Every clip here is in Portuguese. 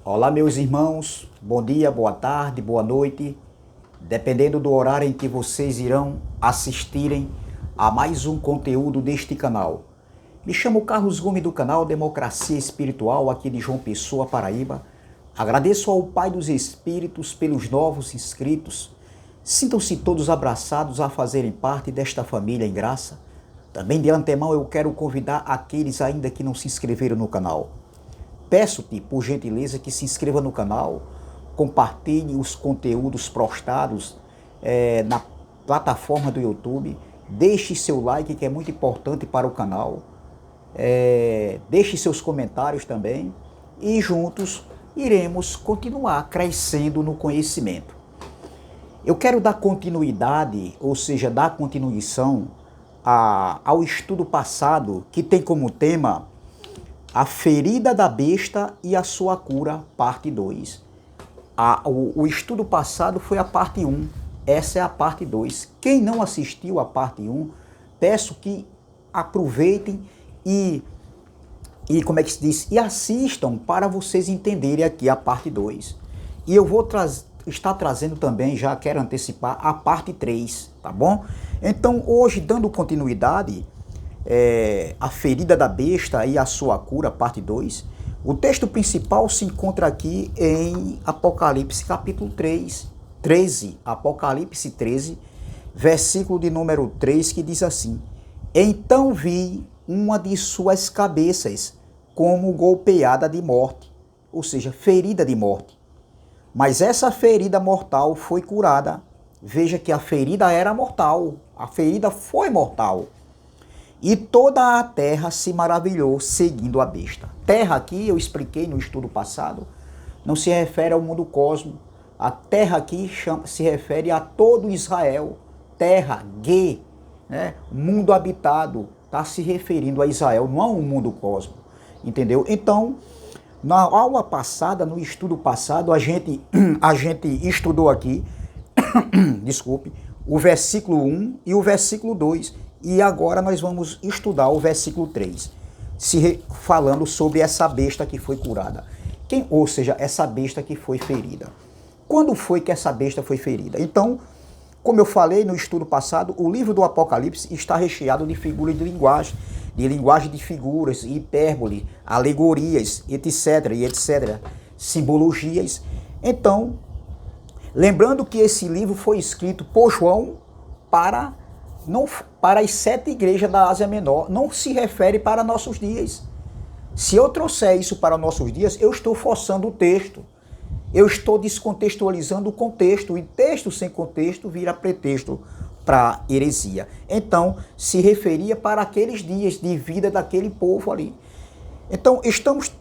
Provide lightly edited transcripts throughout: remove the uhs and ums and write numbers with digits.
Olá, meus irmãos, bom dia, boa tarde, boa noite, dependendo do horário em que vocês irão assistirem a mais um conteúdo deste canal. Me chamo Carlos Gomes do canal Democracia Espiritual, aqui de João Pessoa, Paraíba. Agradeço ao Pai dos Espíritos pelos novos inscritos. Sintam-se todos abraçados a fazerem parte desta família em graça. Também de antemão eu quero convidar aqueles ainda que não se inscreveram no canal. Peço-te, por gentileza, que se inscreva no canal, compartilhe os conteúdos postados na plataforma do YouTube, deixe seu like, que é muito importante para o canal, deixe seus comentários também e juntos iremos continuar crescendo no conhecimento. Eu quero dar continuidade, ou seja, dar continuação ao estudo passado, que tem como tema a ferida da besta e a sua cura, parte 2. O estudo passado foi a parte 1, essa é a parte 2. Quem não assistiu a parte 1, peço que aproveitem e como é que se diz? E assistam para vocês entenderem aqui a parte 2. E eu vou estar trazendo também, já quero antecipar, a parte 3, tá bom? Então, hoje, dando continuidade, a ferida da besta e a sua cura, parte 2. O texto principal se encontra aqui em Apocalipse capítulo 13, Apocalipse 13, versículo de número 3, que diz assim: Então vi uma de suas cabeças como golpeada de morte, ou seja, ferida de morte. Mas essa ferida mortal foi curada. Veja que a ferida era mortal, a ferida foi mortal. E toda a terra se maravilhou seguindo a besta. Terra aqui, eu expliquei no estudo passado, não se refere ao mundo cosmo. A terra aqui se refere a todo Israel. Terra, Ge, né? Mundo habitado, está se referindo a Israel, não a um mundo cosmo. Entendeu? Então, na aula passada, no estudo passado, a gente estudou aqui, desculpe, o versículo 1 e o versículo 2. E agora nós vamos estudar o versículo 3, falando sobre essa besta que foi curada. Ou seja, essa besta que foi ferida. Quando foi que essa besta foi ferida? Então, como eu falei no estudo passado, o livro do Apocalipse está recheado de figuras de linguagem de figuras, hipérbole, alegorias, etc, simbologias. Então, lembrando que esse livro foi escrito por João para as 7 igrejas da Ásia Menor, não se refere para nossos dias. Se eu trouxer isso para nossos dias, eu estou forçando o texto. Eu estou descontextualizando o contexto, e texto sem contexto vira pretexto para heresia. Então, se referia para aqueles dias de vida daquele povo ali. Então, estamos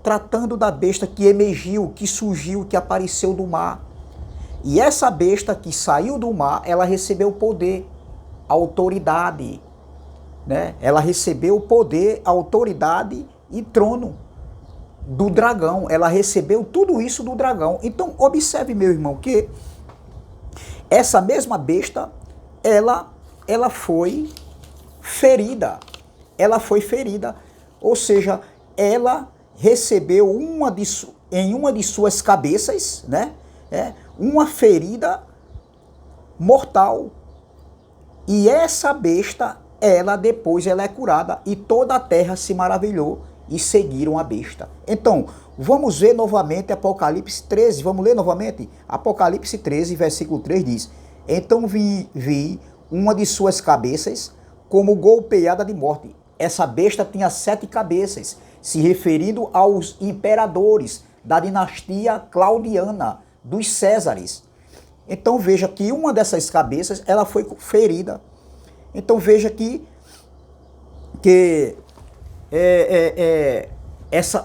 tratando da besta que emergiu, que surgiu, que apareceu do mar. E essa besta que saiu do mar, ela recebeu poder, autoridade, né? Ela recebeu poder, autoridade e trono do dragão. Ela recebeu tudo isso do dragão. Então, observe, meu irmão, que essa mesma besta, ela foi ferida. Ela foi ferida, ou seja, ela recebeu em uma de suas cabeças, né? Uma ferida mortal. E essa besta, depois ela é curada e toda a terra se maravilhou e seguiram a besta. Então, vamos ver novamente Apocalipse 13, vamos ler novamente? Apocalipse 13, versículo 3 diz: Então vi uma de suas cabeças como golpeada de morte. Essa besta tinha 7 cabeças, se referindo aos imperadores da dinastia claudiana, dos Césares. Então veja que uma dessas cabeças, ela foi ferida. Então veja que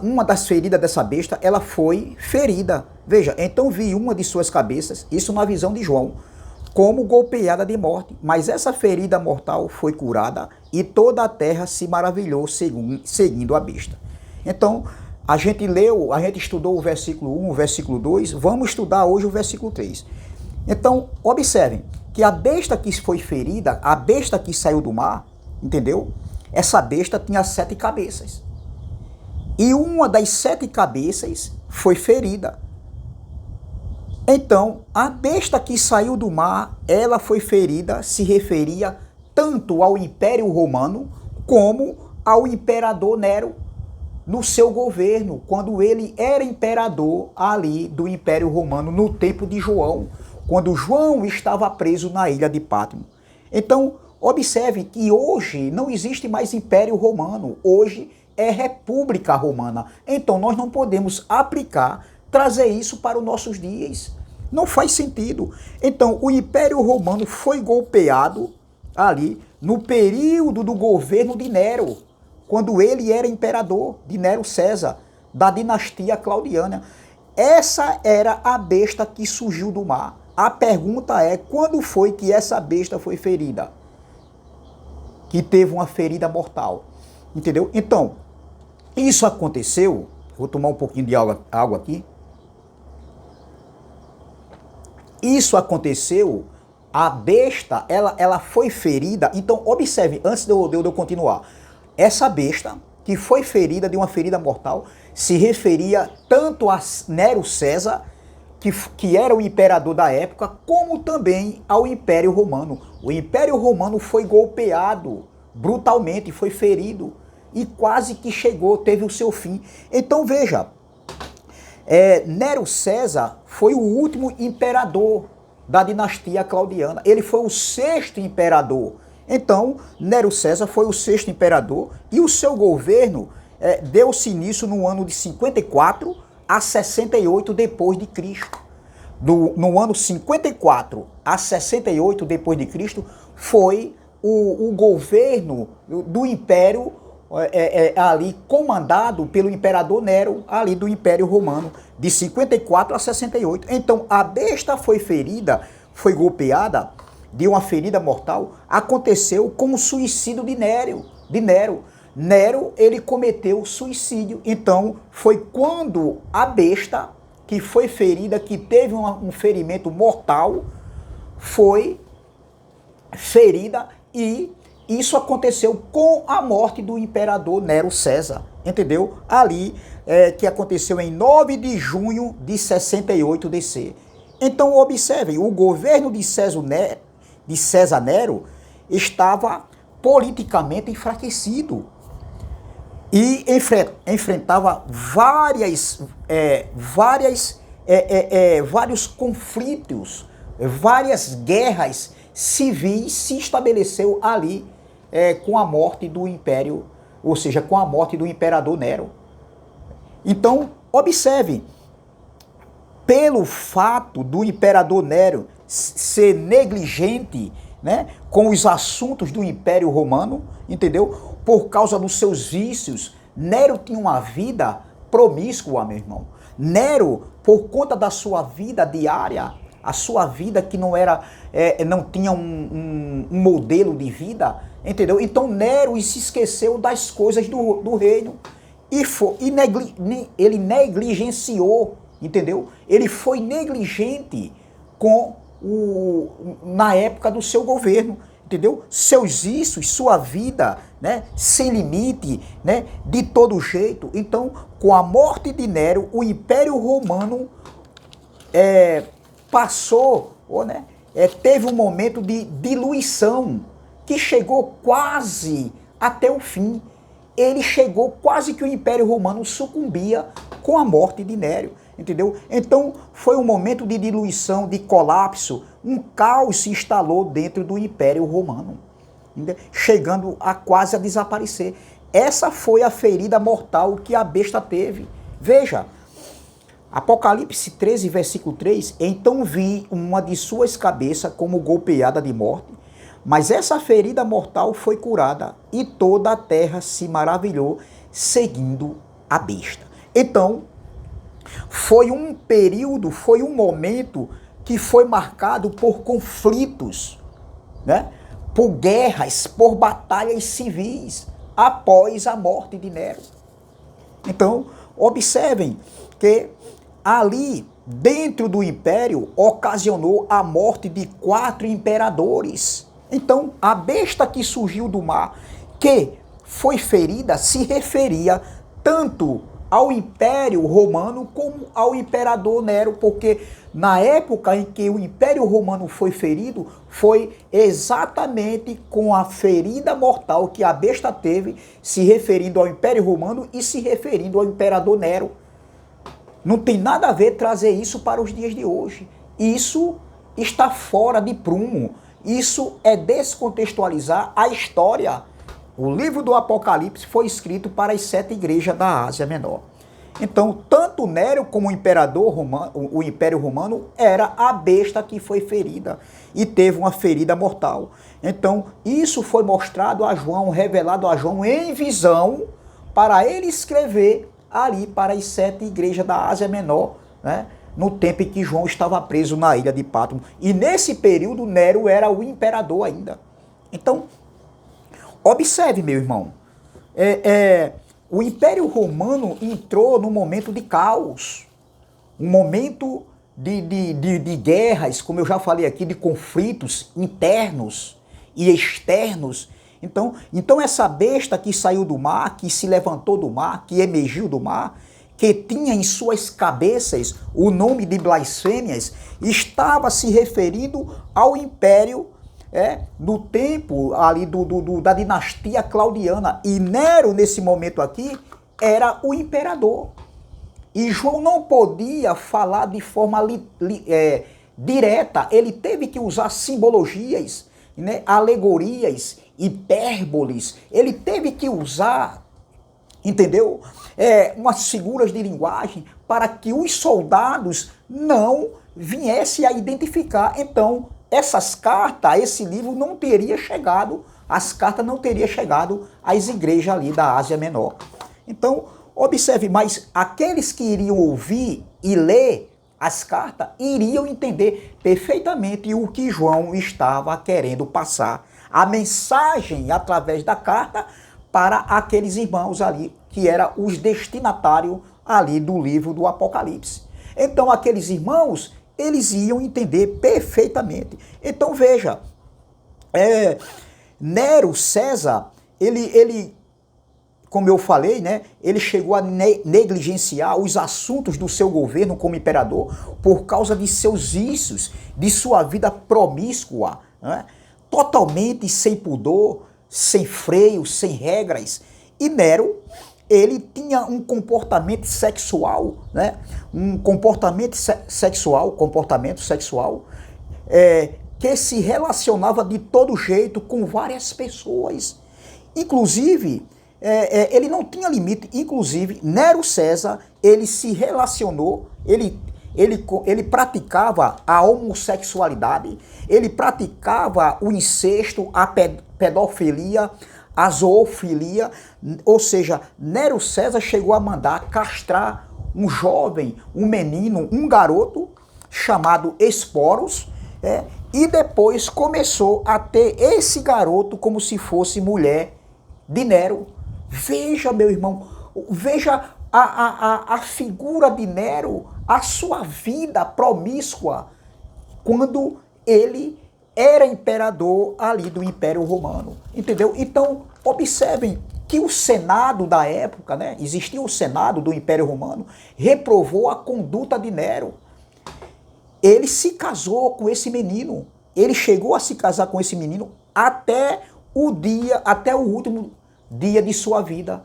uma das feridas dessa besta, ela foi ferida. Veja, então vi uma de suas cabeças, isso na visão de João, como golpeada de morte. Mas essa ferida mortal foi curada e toda a terra se maravilhou seguindo a besta. Então, a gente estudou o versículo 1, o versículo 2, vamos estudar hoje o versículo 3. Então, observem que a besta que foi ferida, a besta que saiu do mar, entendeu? Essa besta tinha 7 cabeças. E uma das 7 cabeças foi ferida. Então, a besta que saiu do mar, ela foi ferida, se referia tanto ao Império Romano como ao imperador Nero no seu governo, quando ele era imperador ali do Império Romano, no tempo de João, quando João estava preso na ilha de Pátimo. Então, observe que hoje não existe mais Império Romano, hoje é República Romana. Então, nós não podemos aplicar, trazer isso para os nossos dias. Não faz sentido. Então, o Império Romano foi golpeado ali no período do governo de Nero, quando ele era imperador, de Nero César, da dinastia claudiana. Essa era a besta que surgiu do mar. A pergunta é, quando foi que essa besta foi ferida? Que teve uma ferida mortal. Entendeu? Então, isso aconteceu, vou tomar um pouquinho de água aqui. Isso aconteceu, a besta, ela foi ferida. Então, observe, antes de eu continuar, essa besta que foi ferida de uma ferida mortal se referia tanto a Nero César, que era o imperador da época, como também ao Império Romano. O Império Romano foi golpeado brutalmente, foi ferido e quase que chegou, teve o seu fim. Então veja, Nero César foi o último imperador da dinastia claudiana. Ele foi o sexto imperador. Então, Nero César foi o sexto imperador e o seu governo deu-se início no ano de 54 a 68 depois de Cristo. No ano 54 a 68 depois de Cristo foi o governo do Império ali comandado pelo imperador Nero, ali do Império Romano, de 54 a 68. Então, a besta foi ferida, foi golpeada de uma ferida mortal, aconteceu com o suicídio de Nero. Nero, ele cometeu suicídio. Então, foi quando a besta que foi ferida, que teve um ferimento mortal, foi ferida, e isso aconteceu com a morte do imperador Nero César, entendeu? Ali, que aconteceu em 9 de junho de 68 DC. Então, observem, o governo de César Nero estava politicamente enfraquecido e enfrentava vários conflitos, várias guerras civis se estabeleceu ali com a morte do império, ou seja, com a morte do imperador Nero. Então, observe, pelo fato do imperador Nero ser negligente, né, com os assuntos do Império Romano, entendeu? Por causa dos seus vícios, Nero tinha uma vida promíscua, meu irmão. Nero, por conta da sua vida diária, a sua vida que não tinha um modelo de vida, entendeu? Então Nero se esqueceu das coisas do reino ele negligenciou, entendeu? Ele foi negligente na época do seu governo, entendeu? Seus vícios, sua vida, né, sem limite, né, de todo jeito. Então, com a morte de Nero, o Império Romano passou, né, teve um momento de diluição que chegou quase até o fim. Ele chegou quase que o Império Romano sucumbia com a morte de Nero, entendeu? Então foi um momento de diluição, de colapso, um caos se instalou dentro do Império Romano, entendeu? Chegando a quase a desaparecer. Essa foi a ferida mortal que a besta teve. Veja, Apocalipse 13, versículo 3, então vi uma de suas cabeças como golpeada de morte, mas essa ferida mortal foi curada e toda a terra se maravilhou seguindo a besta. Então, foi um período, foi um momento que foi marcado por conflitos, né? Por guerras, por batalhas civis após a morte de Nero. Então, observem que ali dentro do império ocasionou a morte de 4 imperadores. Então, a besta que surgiu do mar, que foi ferida, se referia tanto ao Império Romano como ao Imperador Nero, porque na época em que o Império Romano foi ferido, foi exatamente com a ferida mortal que a besta teve, se referindo ao Império Romano e se referindo ao Imperador Nero. Não tem nada a ver trazer isso para os dias de hoje. Isso está fora de prumo. Isso é descontextualizar a história. O livro do Apocalipse foi escrito para as 7 igrejas da Ásia Menor. Então, tanto Nero como o imperador romano, o Império Romano era a besta que foi ferida e teve uma ferida mortal. Então, isso foi mostrado a João, revelado a João em visão, para ele escrever ali para as 7 igrejas da Ásia Menor, né? No tempo em que João estava preso na ilha de Patmos. E nesse período, Nero era o imperador ainda. Então, observe, meu irmão, o Império Romano entrou num momento de caos, um momento de guerras, como eu já falei aqui, de conflitos internos e externos. Então essa besta que saiu do mar, que se levantou do mar, que emergiu do mar, que tinha em suas cabeças o nome de blasfêmias, estava se referindo ao Império no tempo ali da dinastia claudiana. E Nero, nesse momento aqui, era o imperador. E João não podia falar de forma direta, ele teve que usar simbologias, né, alegorias, hipérboles, ele teve que usar, entendeu? Umas figuras de linguagem para que os soldados não viessem a identificar. Então, essas cartas, esse livro não teria chegado, as cartas não teriam chegado às igrejas ali da Ásia Menor. Então, observe, mas aqueles que iriam ouvir e ler as cartas iriam entender perfeitamente o que João estava querendo passar. A mensagem através da carta para aqueles irmãos ali, que eram os destinatários ali do livro do Apocalipse. Então, aqueles irmãos, eles iam entender perfeitamente. Então, veja, Nero César, ele, como eu falei, né, ele chegou a negligenciar os assuntos do seu governo como imperador por causa de seus vícios, de sua vida promíscua, né, totalmente sem pudor, sem freio, sem regras. E Nero, ele tinha um comportamento sexual, né? Um comportamento sexual, que se relacionava de todo jeito com várias pessoas. Inclusive, ele não tinha limite. Inclusive, Nero César, ele se relacionou, ele praticava a homossexualidade, ele praticava o incesto, a pedofilia, a zoofilia, ou seja, Nero César chegou a mandar castrar um jovem, um menino, um garoto chamado Esporos, e depois começou a ter esse garoto como se fosse mulher de Nero. Veja, meu irmão, veja a figura de Nero, a sua vida promíscua, quando ele era imperador ali do Império Romano, entendeu? Então, observem que o Senado da época, né, existia o Senado do Império Romano, reprovou a conduta de Nero. Ele se casou com esse menino, ele chegou a se casar com esse menino até o último dia de sua vida.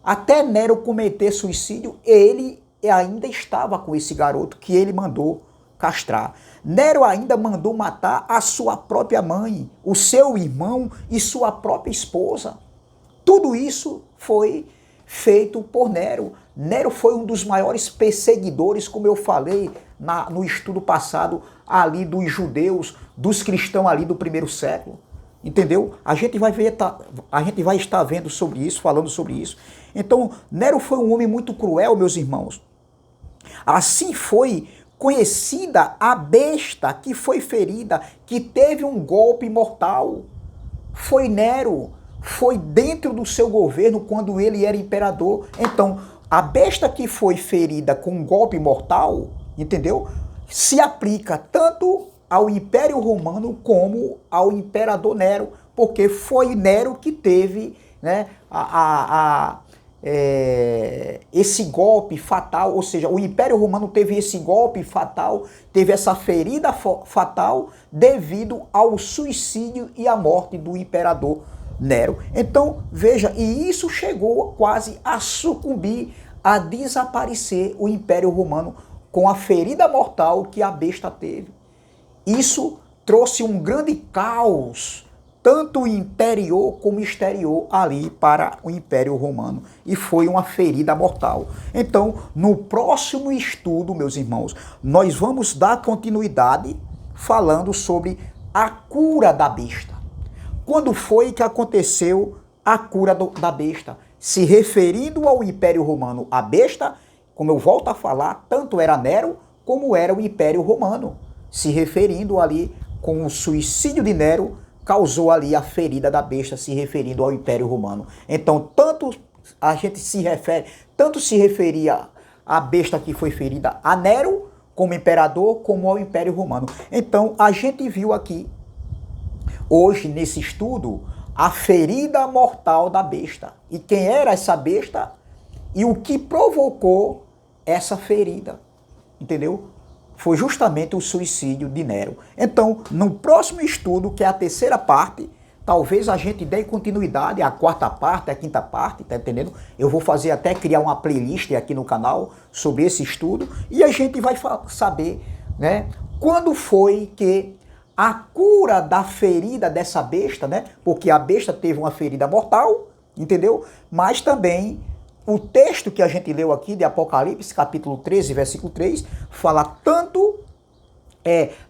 Até Nero cometer suicídio, ele ainda estava com esse garoto que ele mandou castrar. Nero ainda mandou matar a sua própria mãe, o seu irmão e sua própria esposa. Tudo isso foi feito por Nero. Nero foi um dos maiores perseguidores, como eu falei no estudo passado, ali dos judeus, dos cristãos ali do primeiro século. Entendeu? A gente vai estar vendo sobre isso, falando sobre isso. Então, Nero foi um homem muito cruel, meus irmãos. Assim foi conhecida a besta que foi ferida, que teve um golpe mortal. Foi Nero, foi dentro do seu governo quando ele era imperador. Então, a besta que foi ferida com um golpe mortal, entendeu? Se aplica tanto ao Império Romano como ao Imperador Nero, porque foi Nero que teve, né, esse golpe fatal, ou seja, o Império Romano teve esse golpe fatal, teve essa ferida fatal devido ao suicídio e à morte do imperador Nero. Então, veja, e isso chegou quase a sucumbir, a desaparecer o Império Romano com a ferida mortal que a besta teve. Isso trouxe um grande caos, tanto interior como exterior, ali para o Império Romano. E foi uma ferida mortal. Então, no próximo estudo, meus irmãos, nós vamos dar continuidade falando sobre a cura da besta. Quando foi que aconteceu a cura da besta? Se referindo ao Império Romano, a besta, como eu volto a falar, tanto era Nero como era o Império Romano. Se referindo ali com o suicídio de Nero, causou ali a ferida da besta, se referindo ao Império Romano. Então, tanto a gente se refere, tanto se referia à besta que foi ferida a Nero, como imperador, como ao Império Romano. Então, a gente viu aqui, hoje, nesse estudo, a ferida mortal da besta. E quem era essa besta e o que provocou essa ferida. Entendeu? Foi justamente o suicídio de Nero. Então, no próximo estudo, que é a terceira parte, talvez a gente dê continuidade à quarta parte, à quinta parte, tá entendendo? Eu vou fazer até criar uma playlist aqui no canal sobre esse estudo e a gente vai saber, né, quando foi que a cura da ferida dessa besta, né? Porque a besta teve uma ferida mortal, entendeu? Mas também o texto que a gente leu aqui de Apocalipse, capítulo 13, versículo 3, fala tanto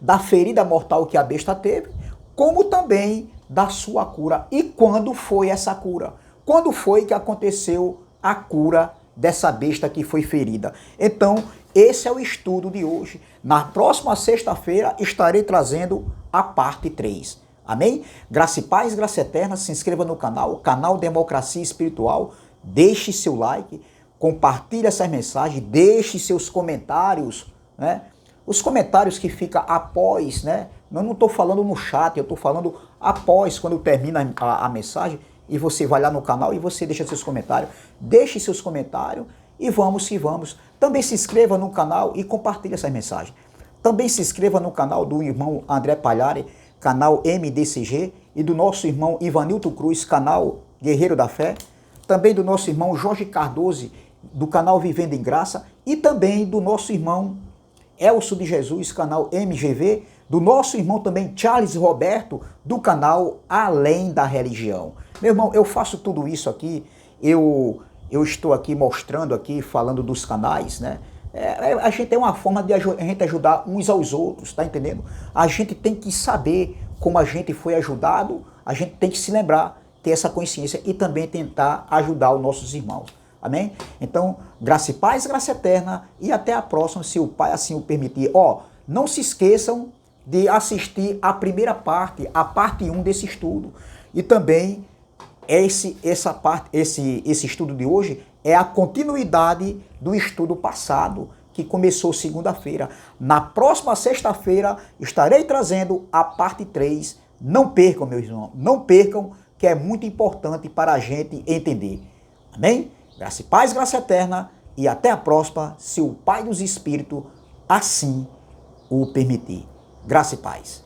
da ferida mortal que a besta teve, como também da sua cura. E quando foi essa cura? Quando foi que aconteceu a cura dessa besta que foi ferida? Então, esse é o estudo de hoje. Na próxima sexta-feira estarei trazendo a parte 3. Amém? Graça e paz, graça eterna. Se inscreva no canal Democracia Espiritual. Deixe seu like, compartilhe essa mensagem, deixe seus comentários, né? Os comentários que ficam após, né? Eu não estou falando no chat, eu estou falando após, quando termina a mensagem, e você vai lá no canal e você deixa seus comentários. Deixe seus comentários e vamos que vamos. Também se inscreva no canal e compartilhe essa mensagem. Também se inscreva no canal do irmão André Palhari, canal MDCG, e do nosso irmão Ivanilton Cruz, canal Guerreiro da Fé. Também do nosso irmão Jorge Cardoso, do canal Vivendo em Graça, e também do nosso irmão Elcio de Jesus, canal MGV, do nosso irmão também Charles Roberto, do canal Além da Religião. Meu irmão, eu faço tudo isso aqui, eu estou aqui mostrando aqui, falando dos canais, né? A gente tem uma forma de a gente ajudar uns aos outros, tá entendendo? A gente tem que saber como a gente foi ajudado, a gente tem que se lembrar, ter essa consciência e também tentar ajudar os nossos irmãos. Amém? Então, graça e paz, graça eterna, e até a próxima, se o Pai assim o permitir. Não se esqueçam de assistir a primeira parte, a parte 1 desse estudo. E também esse estudo de hoje é a continuidade do estudo passado, que começou segunda-feira. Na próxima sexta-feira estarei trazendo a parte 3. Não percam, meus irmãos, não percam, que é muito importante para a gente entender. Amém? Graça e paz, graça eterna, e até a próxima, se o Pai dos Espíritos assim o permitir. Graça e paz.